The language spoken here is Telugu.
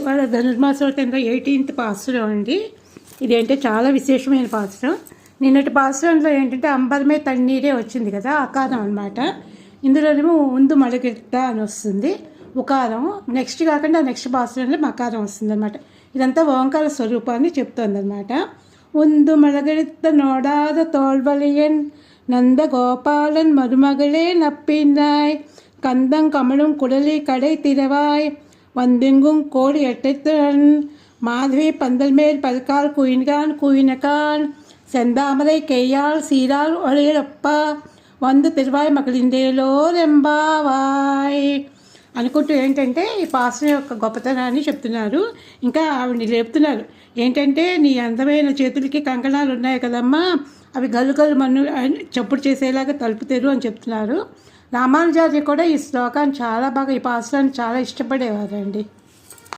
వాళ్ళ ధనుర్మాసం కింద 18th పాసురం అండి. ఇదేంటే చాలా విశేషమైన పాసురం. నిన్నటి పాసురంలో ఏంటంటే అంబరమే తన్నీరే వచ్చింది కదా, అకారం అనమాట. ఇందులోనేమో ఉందు మడగిడ్డ అని వస్తుంది ఉకారం. నెక్స్ట్ కాకుండా నెక్స్ట్ పాసురంలో మకారం వస్తుంది అనమాట. ఇదంతా ఓంకార స్వరూపాన్ని చెప్తుంది అనమాట. ఉందు మడగిడ్డ నోడాద తోల్వలియన్ నంద గోపాలన్ మరుమகளே నప్పినాయ్ கந்தங் கமலும் குடலி கடை திறவாய் வந்தெங்கும் கோடி எட்டத்துடன் மாதவி பந்தல் மேல் பல்கால் குயின்கான் குயினகான் செந்தாமரை కెయ్యాల్ సీరాల్ ఒళిరప్ప వంద తిరువాయి మగిలిందేలో రెంబావాయ్ అనుకుంటూ ఏంటంటే ఈ పాశ్రం యొక్క గొప్పతనాన్ని చెప్తున్నారు. ఇంకా ఆవిడని లేపుతున్నారు. ఏంటంటే నీ అందమైన చేతులకి కంకణాలు ఉన్నాయి కదమ్మా, అవి గల్లు మన్ను చప్పుడు చేసేలాగా తలుపుతారు అని చెప్తున్నారు. రామానుజాచార్య కూడా ఈ శ్లోకాన్ని చాలా బాగా, ఈ పాశ్రాన్ని చాలా ఇష్టపడేవారండి.